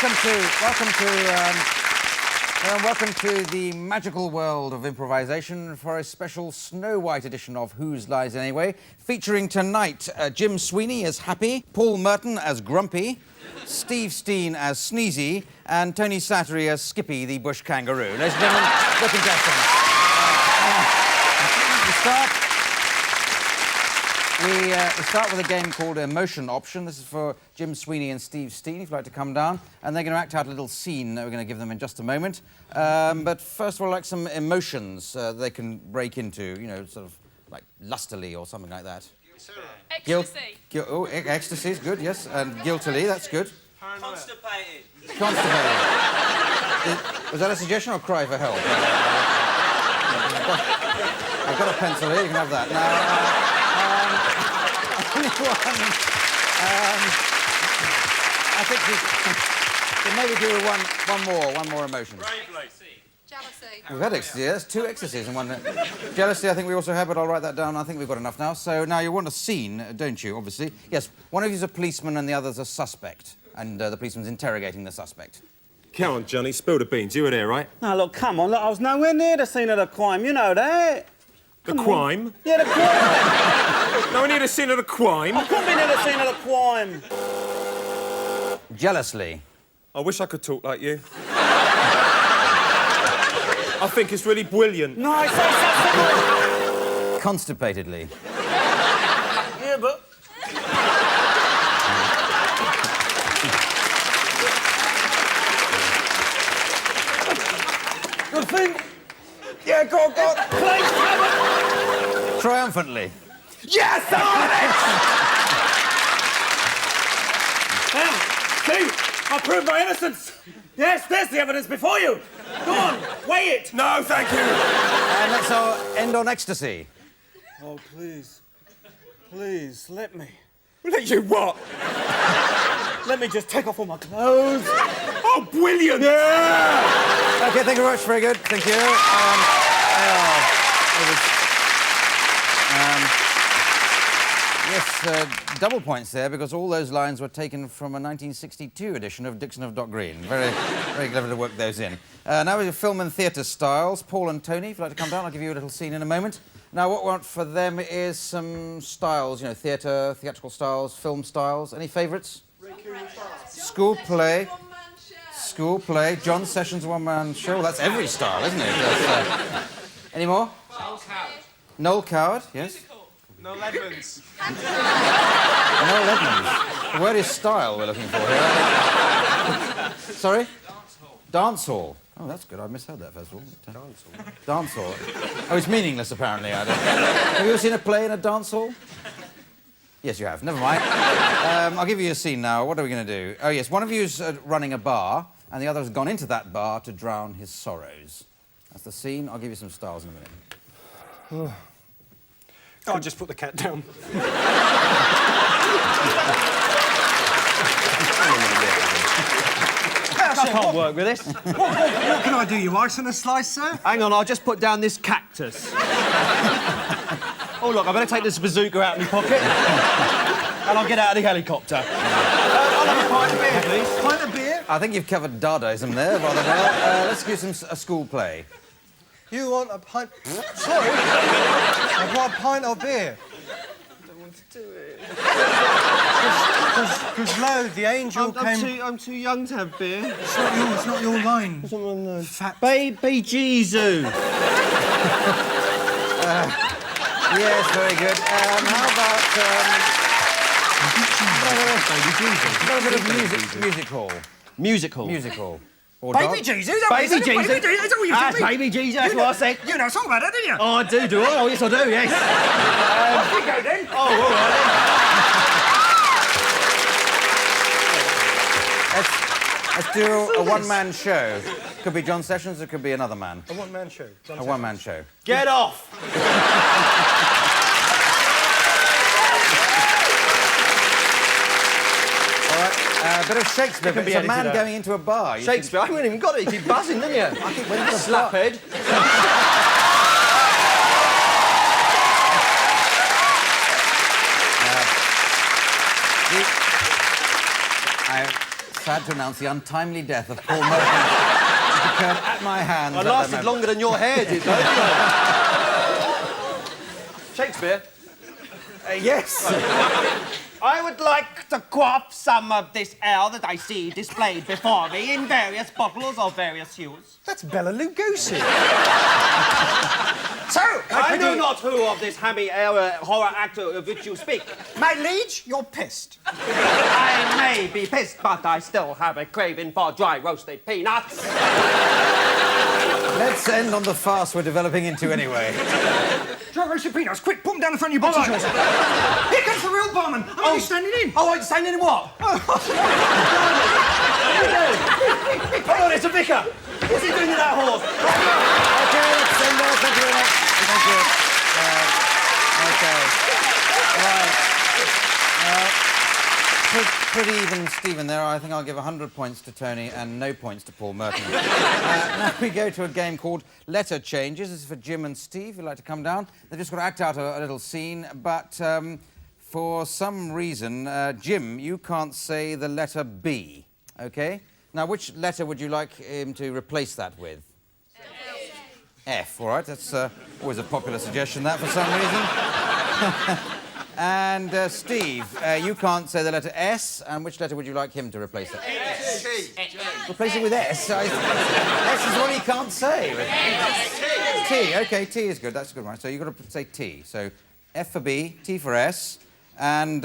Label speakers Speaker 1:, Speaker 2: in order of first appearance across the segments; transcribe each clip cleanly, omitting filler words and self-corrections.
Speaker 1: welcome to the magical world of improvisation for a special Snow White edition of Whose Lies Anyway, featuring tonight Jim Sweeney as Happy, Paul Merton as Grumpy, Steve Steen as Sneezy, and Tony Slattery as Skippy, the bush kangaroo. Ladies and gentlemen, the contestants. We start with a game called Emotion Option. This is for Jim Sweeney and Steve Steen, if you'd like to come down. And they're going to act out a little scene that we're going to give them in just a moment. But first of all, like some emotions they can break into, you know, sort of like lustily or something like that.
Speaker 2: Ecstasy.
Speaker 1: Ecstasy is good, yes. And guiltily, that's good.
Speaker 3: Constipated.
Speaker 1: Constipated. Was that a suggestion or a cry for help? I've got a pencil here, you can have that. Now, I think we maybe do one more emotion.
Speaker 2: Jealousy.
Speaker 1: We've had ecstasy, that's two ecstasies in one. Jealousy, I think we also have, but I'll write that down. I think we've got enough now. So now you want a scene, don't you, obviously? Yes, one of you's a policeman and the other's a suspect. And the policeman's interrogating the suspect.
Speaker 4: Come on, Johnny, spill the beans. You were there, right?
Speaker 3: No, look, come on. Look, I was nowhere near the scene of the crime. You know that.
Speaker 4: The crime?
Speaker 3: Yeah, the crime.
Speaker 4: No, near the scene of the crime.
Speaker 3: I couldn't be near the scene of the crime.
Speaker 1: Jealously.
Speaker 4: I wish I could talk like you. I think it's really brilliant.
Speaker 3: No, it's so sensible.
Speaker 1: Constipatedly.
Speaker 3: Yeah, but... Good thing. Yeah, go on. Please, come on.
Speaker 1: Triumphantly.
Speaker 3: Yes, I won it! See, I proved my innocence. Yes, there's the evidence before you. Go on, weigh it.
Speaker 4: No, thank you.
Speaker 1: And let's end on ecstasy.
Speaker 3: Oh, please. Please, let me.
Speaker 4: Let you what?
Speaker 3: Let me just take off all my clothes.
Speaker 4: Oh, brilliant!
Speaker 3: Yeah!
Speaker 1: OK, thank you very much. Very good. Thank you. Yes, double points there, because all those lines were taken from a 1962 edition of Dixon of Dock Green. Very, very clever to work those in. Now we have film and theatre styles. Paul and Tony, if you'd like to come down, I'll give you a little scene in a moment. Now, what we want for them is some styles, you know, theatrical styles, film styles. Any favourites? School play. School play. John Sessions' one-man show. Well, that's every style, isn't it? Any more? Noel Coward, yes.
Speaker 4: No Edmonds.
Speaker 1: Noel Edmonds. The word is style we're looking for here. Sorry? Dance hall. Oh, that's good. I misheard that, first of all. Dance hall. Oh, it's meaningless, apparently. I don't... Have you ever seen a play in a dance hall? Yes, you have. Never mind. I'll give you a scene now. What are we going to do? Oh, yes, one of you's running a bar, and the other has gone into that bar to drown his sorrows. That's the scene. I'll give you some styles in a minute.
Speaker 4: I'll just put the cat down.
Speaker 3: I can't work with this.
Speaker 5: What can I do? You ice and a slice, sir?
Speaker 3: Hang on, I'll just put down this cactus. Oh, look, I better take this bazooka out of my pocket. And I'll get out of the helicopter. I'll have a pint of beer, please.
Speaker 5: Pint of beer?
Speaker 1: I think you've covered Dadaism there rather well. Let's do a school play.
Speaker 5: You want a pint... Sorry. I want a pint of beer.
Speaker 3: I don't want to do it.
Speaker 5: Because Lo, the angel came...
Speaker 3: I'm too young to have beer.
Speaker 5: It's not your line.
Speaker 3: Someone knows.
Speaker 5: Fat...
Speaker 3: Baby Jesus.
Speaker 1: Yes, very good. How about a bit of music hall?
Speaker 3: Music hall.
Speaker 1: Music hall. Or
Speaker 5: Baby Jesus?
Speaker 3: Baby Jesus.
Speaker 5: Baby Jesus? Is that what you
Speaker 3: That's
Speaker 5: said?
Speaker 3: Baby Jesus, that's what I said.
Speaker 5: You know a song about it, didn't you?
Speaker 3: Oh, I do I? Oh, yes, I do, yes.
Speaker 5: Off you go, then.
Speaker 3: Oh, all right, then.
Speaker 1: Let's do a one-man show. Could be John Sessions, it could be another man.
Speaker 5: A one-man show.
Speaker 1: A one-man show.
Speaker 3: Get off.
Speaker 1: All right, a bit of Shakespeare.
Speaker 3: Can be
Speaker 1: It's a man
Speaker 3: edited out.
Speaker 1: going into a bar. You
Speaker 3: Shakespeare, I haven't even got it. You keep buzzing, didn't you?
Speaker 1: I keep waiting for the
Speaker 3: Slaphead.
Speaker 1: sad to announce the untimely death of Paul Mochrie. It occurred at my hands.
Speaker 3: I lasted longer than your hair did, though. Shakespeare?
Speaker 4: Yes.
Speaker 3: I would like to quaff some of this ale that I see displayed before me in various bottles of various hues.
Speaker 5: That's Bela Lugosi.
Speaker 3: So, I know not who of this hammy ale horror actor of which you speak.
Speaker 5: My liege, you're pissed.
Speaker 3: I may be pissed, but I still have a craving for dry roasted peanuts.
Speaker 1: Let's end on the farce we're developing into anyway.
Speaker 5: Dry roasted peanuts, quick, put them down in front of your box of sauce. Here comes the real barman. I'm only standing in.
Speaker 3: Oh, I'm standing in what? Hold on, it's a vicar. What's he doing with that horse?
Speaker 1: Okay, let's end there. Thank you very much. Thank you. Okay. Right. Pretty even Stephen there. I think I'll give 100 points to Tony and no points to Paul Merton. Now we go to a game called Letter Changes. This is for Jim and Steve, who'd like to come down. They've just got to act out a little scene, but for some reason, Jim, you can't say the letter B, OK? Now, which letter would you like him to replace that with? F, all right. That's always a popular suggestion, that, for some reason. And Steve, you can't say the letter S, and which letter would you like him to replace that?
Speaker 4: S.
Speaker 1: Replace it with S? S is what he can't say. T, OK, T is good. That's a good one. So you've got to say T. So F for B, T for S, and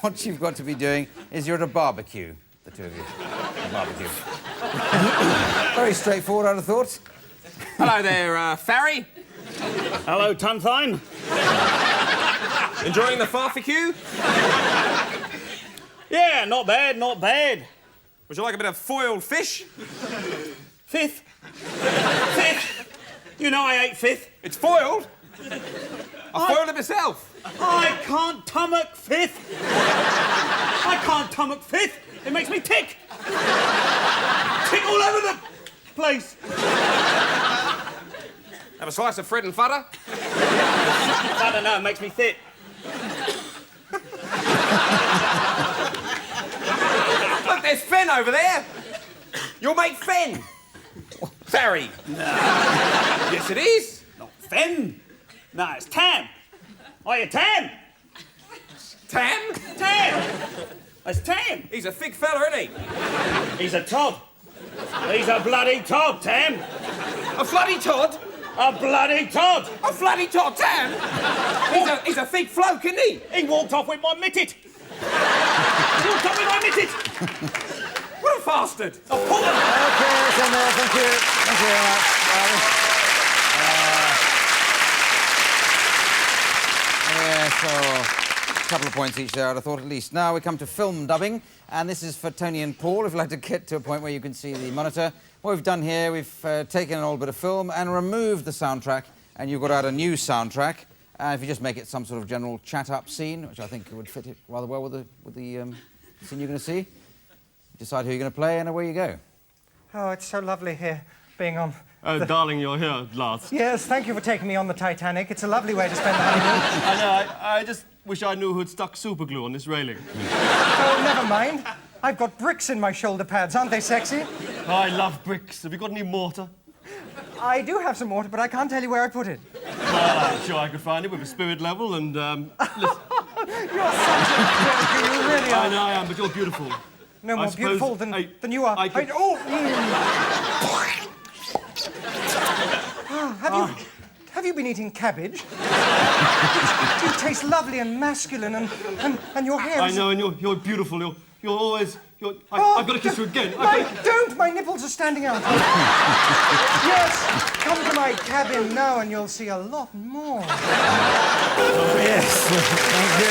Speaker 1: what you've got to be doing is you're at a barbecue, the two of you. A barbecue. Very straightforward, I'd have thought.
Speaker 4: Hello there, Farry.
Speaker 6: Hello, Tunthine.
Speaker 4: Enjoying the barbecue?
Speaker 6: Yeah, not bad, not bad.
Speaker 4: Would you like a bit of foiled fish?
Speaker 6: Fifth. Fifth. You know I ate fifth.
Speaker 4: It's foiled. I foiled it myself.
Speaker 6: I can't stomach fifth. I can't stomach fifth. It makes me tick. Tick all over the place.
Speaker 4: Have a slice of bread and butter?
Speaker 6: I don't know, it makes me thick.
Speaker 4: Look, there's Fen over there. Your mate Fen. Farry. Yes, it is.
Speaker 6: Not Fen. No, it's Tam. Are you Tam?
Speaker 4: Tam?
Speaker 6: Tam. It's Tam.
Speaker 4: He's a thick fella, isn't he?
Speaker 6: He's a Todd. He's a bloody Todd, Tam.
Speaker 4: A bloody Todd?
Speaker 6: A bloody Todd.
Speaker 4: A bloody Todd, Tam? He's a thick bloke, isn't he?
Speaker 6: He walked off with my mitted. He walked off with my mitted.
Speaker 4: What a bastard.
Speaker 6: A puller.
Speaker 1: OK, that's in there. Thank you. Thank you very much. Yeah, so a couple of points each there, I'd have thought, at least. Now we come to film dubbing, and this is for Tony and Paul, if you'd like to get to a point where you can see the monitor. What we've done here, we've taken an old bit of film and removed the soundtrack, and you've got out a new soundtrack. And if you just make it some sort of general chat-up scene, which I think would fit it rather well with the scene you're going to see, decide who you're going to play, and away you go.
Speaker 5: Oh, it's so lovely here, being on...
Speaker 6: Oh, darling, you're here at last.
Speaker 5: Yes, thank you for taking me on the Titanic. It's a lovely way to spend the honeymoon.
Speaker 6: I know, I just wish I knew who'd stuck super glue on this railing.
Speaker 5: Oh, never mind. I've got bricks in my shoulder pads. Aren't they sexy?
Speaker 6: I love bricks. Have you got any mortar?
Speaker 5: I do have some mortar, but I can't tell you where I put it.
Speaker 6: I'm sure I could find it with a spirit level and, listen.
Speaker 5: You're such a joker, you really are.
Speaker 6: I know I am, but you're beautiful.
Speaker 5: No more
Speaker 6: suppose
Speaker 5: beautiful than you are.
Speaker 6: I could...
Speaker 5: Have you been eating cabbage? You taste lovely and masculine, and your hair
Speaker 6: I
Speaker 5: is...
Speaker 6: know, and you're beautiful. You're always... I've got to kiss you again.
Speaker 5: Don't! My nipples are standing out. Yes, come to my cabin now and you'll see a lot more.
Speaker 1: Yes. Thank you.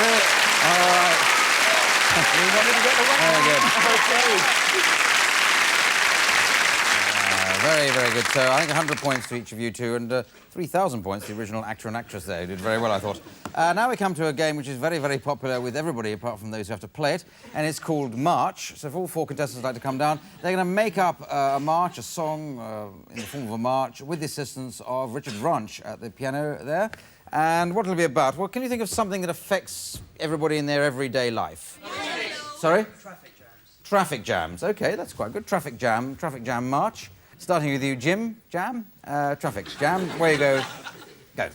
Speaker 1: All right. You wanted to get the one? Very good. Very, very good. So I think 100 points to each of you two, and 3,000 points to the original actor and actress there, who did very well, I thought. Now we come to a game which is very, very popular with everybody, apart from those who have to play it, and it's called March. So if all four contestants would like to come down, they're going to make up a march, a song, in the form of a march, with the assistance of Richard Ranch at the piano there. And what it'll be about? Well, can you think of something that affects everybody in their everyday life? Sorry?
Speaker 7: Traffic jams.
Speaker 1: traffic jams. OK, that's quite good. Traffic jam march. Starting with you, Jim. Jam. Traffic jam. Where you go. Go.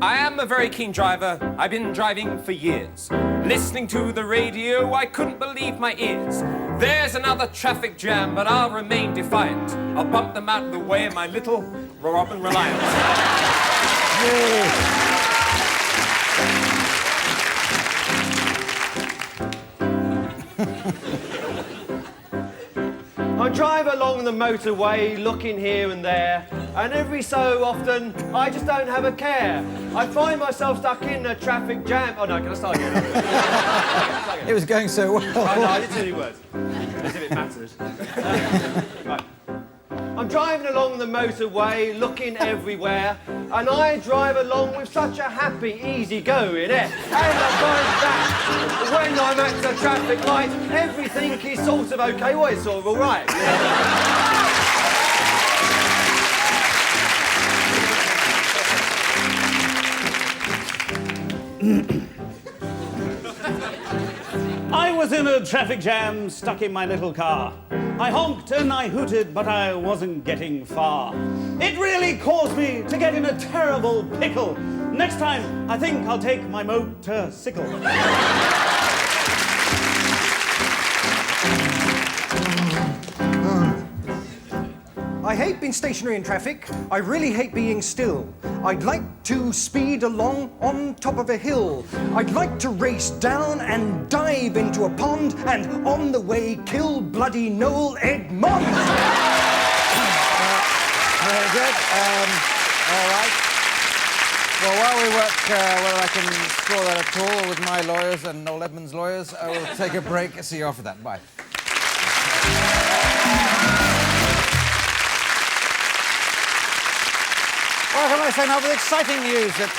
Speaker 4: I am a very keen driver. I've been driving for years. Listening to the radio, I couldn't believe my ears. There's another traffic jam, but I'll remain defiant. I'll bump them out of the way, my little Robin Reliance.
Speaker 3: I drive along the motorway, looking here and there, and every so often, I just don't have a care. I find myself stuck in a traffic jam. Oh no, can I start again?
Speaker 1: It was going so well.
Speaker 3: Oh, no, I didn't say any words. As if it matters. Right. I'm driving along the motorway, looking everywhere, and I drive along with such a happy, easy-going air. And I find that when I'm at the traffic light, everything is sort of okay. Well, it's all right.
Speaker 6: I was in a traffic jam, stuck in my little car. I honked and I hooted, but I wasn't getting far. It really caused me to get in a terrible pickle. Next time, I think I'll take my motorcycle.
Speaker 5: I hate being stationary in traffic. I really hate being still. I'd like to speed along on top of a hill. I'd like to race down and dive into a pond and on the way kill bloody Noel Edmond.
Speaker 1: Very good. All right. Well, while we work whether I can score that at all with my lawyers and Noel Edmond's lawyers, I will take a break. See you after that. Bye. Well, can I say now with exciting news that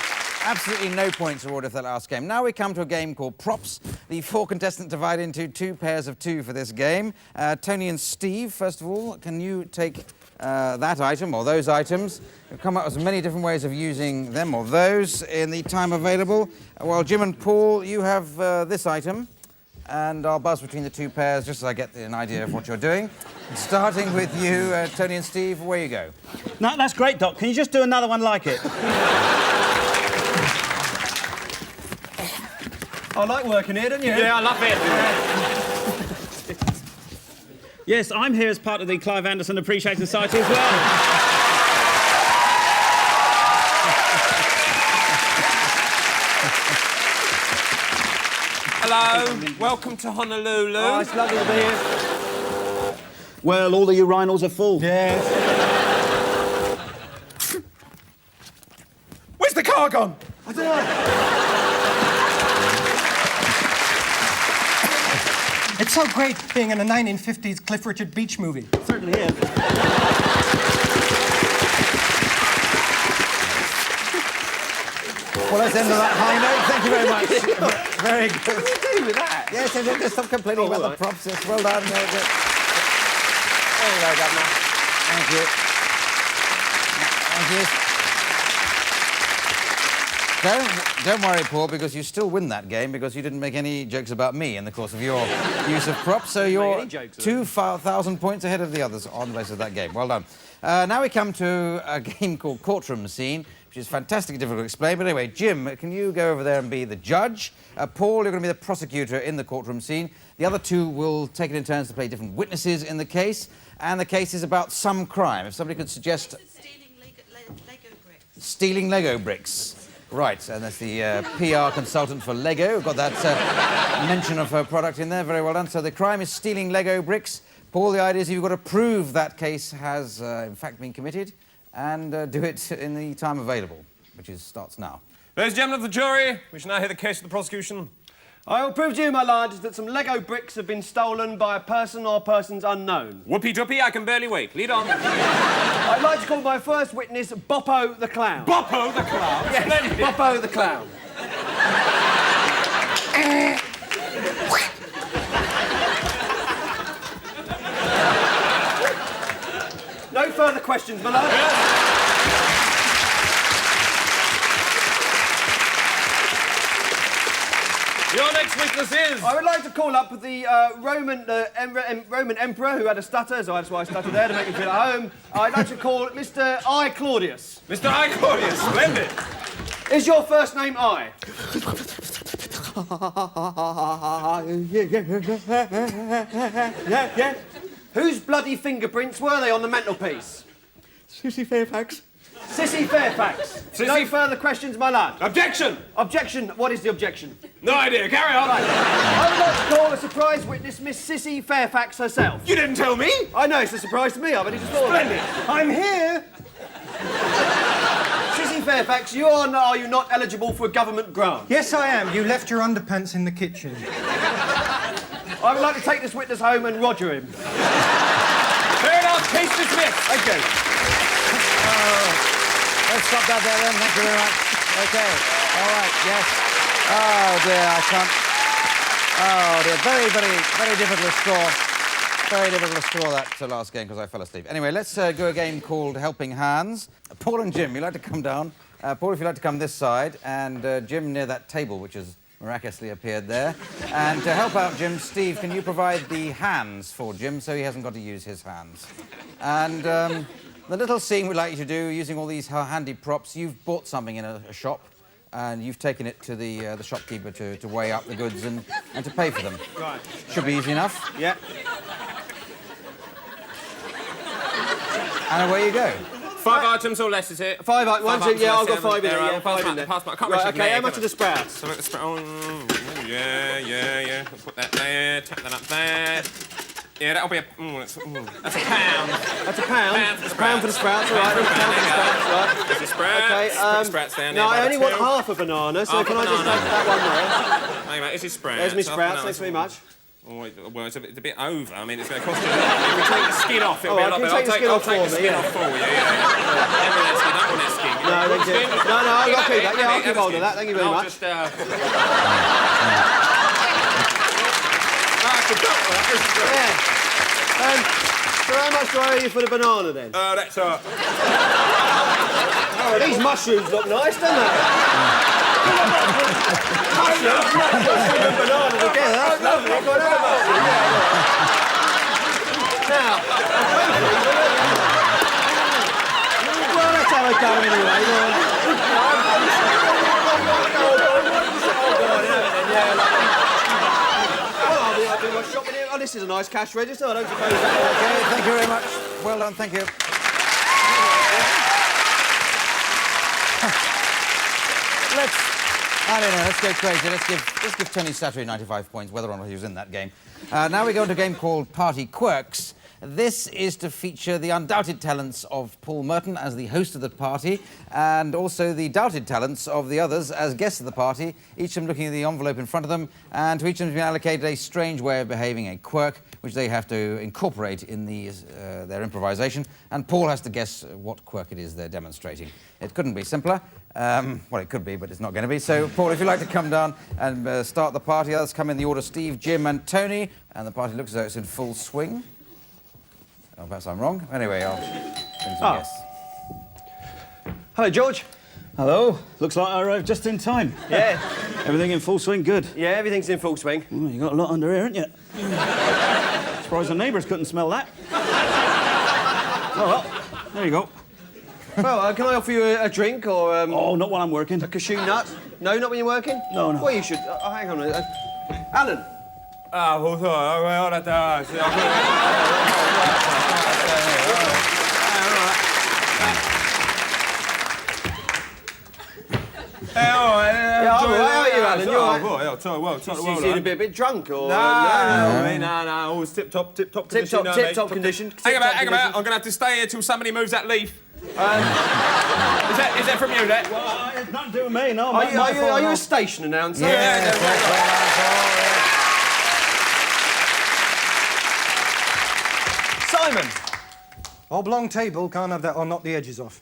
Speaker 1: absolutely no points are awarded for that last game. Now we come to a game called Props. The four contestants divide into two pairs of two for this game. Tony and Steve, first of all, can you take that item or those items? We've come up with many different ways of using them or those in the time available. While Jim and Paul, you have this item. And I'll buzz between the two pairs just so I get an idea of what you're doing. Starting with you, Tony and Steve, where you go?
Speaker 6: No, that's great, Doc. Can you just do another one like it?
Speaker 3: I like working here, don't you?
Speaker 4: Yeah, I love it.
Speaker 6: Yes, I'm here as part of the Clive Anderson Appreciation Society as well.
Speaker 4: Hello, welcome to Honolulu.
Speaker 3: Oh, it's lovely to be here.
Speaker 6: Well, all the urinals are full.
Speaker 3: Yes.
Speaker 4: Where's the car gone?
Speaker 3: I don't know.
Speaker 5: It's so great being in a 1950s Cliff Richard Beach movie.
Speaker 6: It certainly is.
Speaker 1: Well, let's end on that high note. Thank you very much. Very good.
Speaker 3: What do you do with that?
Speaker 1: Yes, just stop complaining about the props. Yes, well done. Very good.
Speaker 3: There you go, Governor.
Speaker 1: Thank you. Thank you. Don't worry, Paul, because you still win that game because you didn't make any jokes about me in the course of your use of props. So you're 2,000 points ahead of the others on the basis of that game. Well done. Now we come to a game called Courtroom Scene, which is fantastically difficult to explain. But anyway, Jim, can you go over there and be the judge? Paul, you're going to be the prosecutor in the courtroom scene. The other two will take it in turns to play different witnesses in the case. And the case is about some crime. If somebody could suggest...
Speaker 2: Stealing Lego bricks.
Speaker 1: Stealing Lego bricks. Right, and that's the PR consultant for Lego. We've got that mention of her product in there. Very well done. So the crime is stealing Lego bricks. Paul, the idea is you've got to prove that case has, in fact, been committed and do it in the time available, which starts now.
Speaker 4: Ladies and gentlemen of the jury, we shall now hear the case of the prosecution.
Speaker 3: I will prove to you, my lord, that some Lego bricks have been stolen by a person or persons unknown.
Speaker 4: Whoopee-doopie, I can barely wait. Lead on.
Speaker 3: I'd like to call my first witness Boppo the Clown.
Speaker 4: Boppo the Clown.
Speaker 3: Yes, Boppo the Clown. No further questions, my lord.
Speaker 4: Your next witness is...
Speaker 3: I would like to call up the Roman emperor who had a stutter, so that's why I stuttered there, to make him feel at home. I'd like to call Mr. I. Claudius.
Speaker 4: Mr. I. Claudius, splendid.
Speaker 3: Is your first name I?
Speaker 5: Yeah.
Speaker 3: Whose bloody fingerprints were they on the mantelpiece?
Speaker 5: Sissy Fairfax.
Speaker 3: Sissy Fairfax. No further questions, my lad.
Speaker 4: Objection!
Speaker 3: Objection. What is the objection?
Speaker 4: No idea. Carry on.
Speaker 3: I would like to call a surprise witness Miss Sissy Fairfax herself.
Speaker 4: You didn't tell me.
Speaker 3: I know, it's a surprise to me. I've only just thought of it.
Speaker 5: I'm here.
Speaker 3: Sissy Fairfax, are you not eligible for a government grant?
Speaker 5: Yes, I am. You left your underpants in the kitchen.
Speaker 3: I would like to take this witness home and roger him.
Speaker 4: Fair enough. Case dismissed.
Speaker 3: Thank you.
Speaker 1: Let's stop that there then. Thank you very much. OK. All right, yes. Oh, dear, I can't... Oh, dear. Very difficult to score. Very difficult to score that last game because I fell asleep. Anyway, let's go a game called Helping Hands. Paul and Jim, you'd like to come down. Paul, if you'd like to come this side, and Jim near that table, which has miraculously appeared there. And to help out Jim, Steve, can you provide the hands for Jim so he hasn't got to use his hands? And the little scene we'd like you to do, using all these handy props, you've bought something in a shop, and you've taken it to the shopkeeper to weigh up the goods and to pay for them.
Speaker 3: Right.
Speaker 1: Should be easy enough.
Speaker 3: Yeah.
Speaker 1: And away you go.
Speaker 4: 5 items or less, is it?
Speaker 3: 5 items. One, two,
Speaker 4: items
Speaker 3: yeah,
Speaker 4: or
Speaker 3: I've got
Speaker 4: less,
Speaker 3: 5 in there.
Speaker 4: there,
Speaker 3: Yeah, 5 in there.
Speaker 4: I can't
Speaker 3: Right,
Speaker 4: reach
Speaker 3: OK, how much are the sprouts?
Speaker 4: So yeah. Put that there, tap that up there. Yeah, that'll be a... that's a pound.
Speaker 3: That's a pound?
Speaker 4: That's
Speaker 3: a pound for the sprouts, all right.
Speaker 4: Pound
Speaker 3: That's a pound for the sprouts, right.
Speaker 4: There's the sprouts.
Speaker 3: OK,
Speaker 4: Put the sprouts down
Speaker 3: no,
Speaker 4: there.
Speaker 3: I only want half a banana, so
Speaker 4: Half
Speaker 3: can
Speaker 4: a
Speaker 3: I just
Speaker 4: banana.
Speaker 3: take that one there?
Speaker 4: Hang on, this is sprouts.
Speaker 3: There's me
Speaker 4: Half
Speaker 3: sprouts,
Speaker 4: banana.
Speaker 3: thanks very much.
Speaker 4: Oh, well, it's a bit over. I mean, it's going to cost you... If we take the skin off, it'll be a lot
Speaker 3: can
Speaker 4: better.
Speaker 3: you take the skin off
Speaker 4: I'll take the
Speaker 3: for me,
Speaker 4: skin
Speaker 3: yeah.
Speaker 4: off for you, yeah. Don't want that skin, don't want that skin.
Speaker 3: No, thank you. No, I'll keep that. Yeah, I'll keep hold of that. Thank you very
Speaker 4: I'll
Speaker 3: much.
Speaker 4: just, I forgot that.
Speaker 3: Yeah. So how much do I owe you for the banana, then?
Speaker 4: That's
Speaker 3: Oh, these mushrooms look nice, don't they? Mushrooms and banana together. That's lovely. I've got another mushroom. Now, well, let's have a go anyway. I'll do my shopping here. Oh, this is a nice cash register. I don't suppose that's
Speaker 1: OK, thank you very much. Well done, thank you. I don't know, let's go crazy. Let's give Tony Slattery 95 points, whether or not he was in that game. Now we go into a game called Party Quirks. This is to feature the undoubted talents of Paul Merton as the host of the party, and also the doubted talents of the others as guests of the party, each of them looking at the envelope in front of them, and to each of them has been allocated a strange way of behaving, a quirk, which they have to incorporate in their improvisation, and Paul has to guess what quirk it is they're demonstrating. It couldn't be simpler. Well, it could be, but it's not going to be. So, Paul, if you'd like to come down and start the party, others come in the order Steve, Jim and Tony, and the party looks as though it's in full swing. Oh, perhaps I'm wrong. Anyway, I'll bring some guests.
Speaker 3: Hello, George.
Speaker 6: Hello. Looks like I arrived just in time.
Speaker 3: Yeah.
Speaker 6: Everything in full swing, good.
Speaker 3: Yeah, everything's in full swing.
Speaker 6: Well, you got a lot under here, haven't you? Surprised the neighbours couldn't smell that. Oh, well, there you go.
Speaker 3: Well, can I offer you a drink or...
Speaker 6: Oh, not while I'm working.
Speaker 3: a cashew nut? No, not when you're working?
Speaker 6: No.
Speaker 3: Well, you should... hang on a minute. Alan.
Speaker 7: Yeah,
Speaker 3: all right. How are you, Alan? You all right?
Speaker 7: Well,
Speaker 3: You seem a bit drunk, or...
Speaker 7: No, always tip-top condition.
Speaker 3: Tip-top condition.
Speaker 4: Hang about. I'm going to have to stay here till somebody moves that leaf. Is that from you, that?
Speaker 6: Well, it's not doing me, no.
Speaker 3: Are you a station announcer?
Speaker 1: Yeah,
Speaker 3: Simon.
Speaker 5: Oblong table, can't have that or knock the edges off.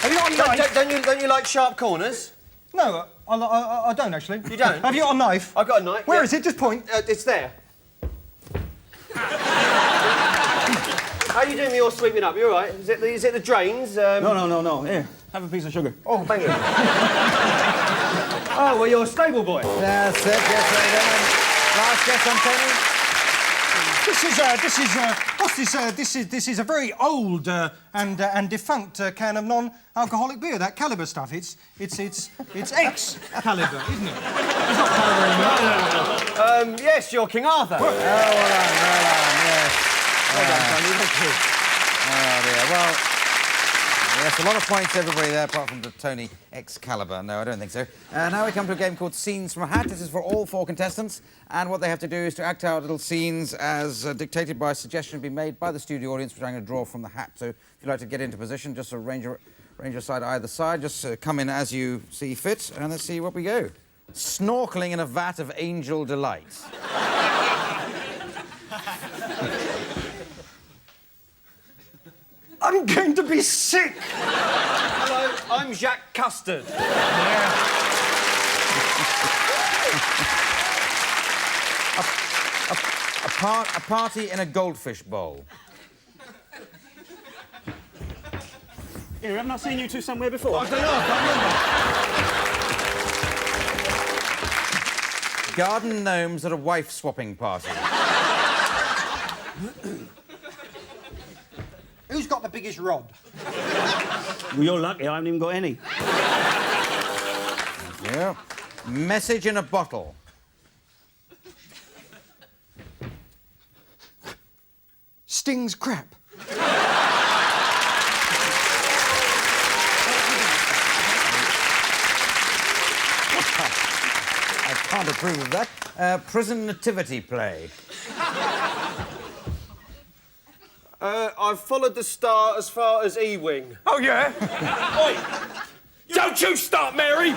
Speaker 5: Have you got a knife?
Speaker 3: Don't you like sharp corners?
Speaker 5: No, I don't actually.
Speaker 3: You don't?
Speaker 5: Have you got a knife?
Speaker 3: I've got a knife.
Speaker 5: Where is it? Just point.
Speaker 3: It's there. How are you doing with your sweeping up? You all right? Is it the drains?
Speaker 6: No. Here, have a piece of sugar.
Speaker 3: Oh, thank you. Oh, well, you're a stable boy.
Speaker 1: That's it. Yes, very good. And last guess on Tony.
Speaker 5: This is a very old and defunct can of non-alcoholic beer. That Caliber stuff. It's ex-Caliber, isn't it? It's not Caliber anymore.
Speaker 3: Yes, you're King Arthur.
Speaker 1: Oh, well done, yes.
Speaker 3: Well done, Tony. Thank you.
Speaker 1: Oh, dear. Well, yes, a lot of points, everybody there, apart from the Tony Excalibur. No, I don't think so. Now we come to a game called Scenes from a Hat. This is for all 4 contestants, and what they have to do is to act out little scenes as dictated by a suggestion to be made by the studio audience, which I'm going to draw from the hat. So if you'd like to get into position, just arrange your side either side. Just come in as you see fit, and let's see what we go. Snorkeling in a vat of angel delight.
Speaker 5: I'm going to be sick.
Speaker 3: Hello, I'm Jacques Custard.
Speaker 1: A party in a goldfish bowl.
Speaker 6: Here, haven't I seen you two somewhere before?
Speaker 3: I don't know, I can't remember.
Speaker 1: Garden gnomes at a wife-swapping party.
Speaker 5: Who's got the biggest rod?
Speaker 6: Well, you're lucky, I haven't even got any.
Speaker 1: Yeah. Message in a bottle.
Speaker 5: Sting's crap.
Speaker 1: I can't approve of that. Prison nativity play.
Speaker 3: I've followed the star as far as E-Wing.
Speaker 4: Oh, yeah? Oi! Don't you start, Mary!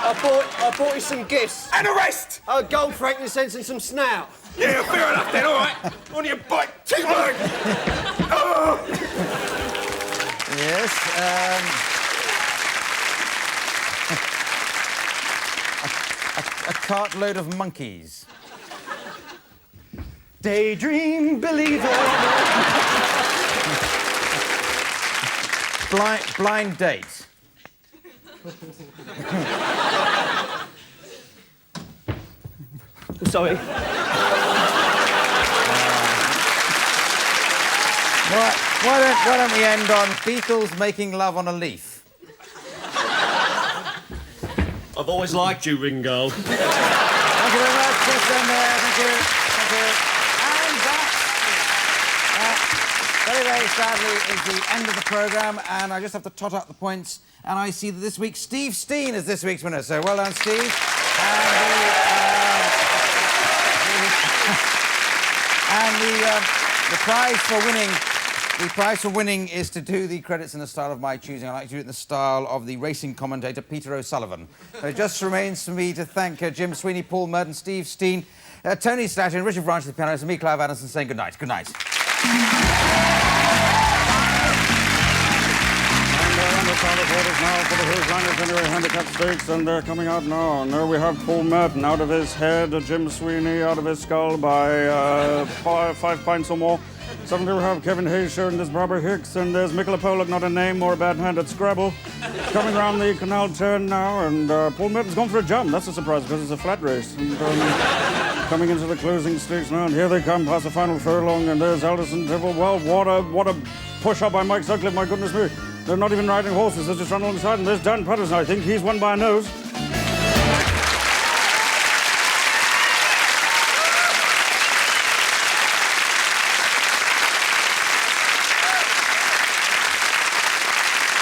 Speaker 3: I bought you some gifts.
Speaker 4: And a rest!
Speaker 3: Gold frankincense and some snout.
Speaker 4: Yeah, fair enough then, all right. On your bike, teamwork! Oh!
Speaker 1: Yes. A cartload of monkeys.
Speaker 5: Daydream believer.
Speaker 1: Blind date.
Speaker 3: Sorry.
Speaker 1: Why don't we end on Beatles making love on a leaf?
Speaker 3: I've always liked you, Ringo.
Speaker 1: Thank you very much. Just down there. Thank you. And that, very, very sadly, is the end of the programme, and I just have to tot up the points, and I see that this week Steve Steen is this week's winner, so well done, Steve. And the prize for winning... The prize for winning is to do the credits in the style of my choosing. I like to do it in the style of the racing commentator Peter O'Sullivan. It just remains for me to thank Jim Sweeney, Paul Merton, Steve Steen, Tony Slattery and Richard Branch, the pianist, and me, Clive Anderson, saying good night. Good night.
Speaker 6: And the solid orders now for the Hills Liners January Handicap Stakes, and they're coming out now. And there we have Paul Merton out of his head, Jim Sweeney out of his skull by 5 pints or more. Suddenly we have Kevin Hayes sharing this Barbara Hicks, and there's Michaela Pollock, not a name or a bad hand at Scrabble. Coming round the canal turn now, and Paul Merton's gone for a jump. That's a surprise because it's a flat race. And, coming into the closing stakes now, and here they come past the final furlong, and there's Alderson Devil. Well, what a push-up by Mike Sutcliffe, my goodness me. They're not even riding horses, they're just running alongside, and there's Dan Patterson. I think he's won by a nose.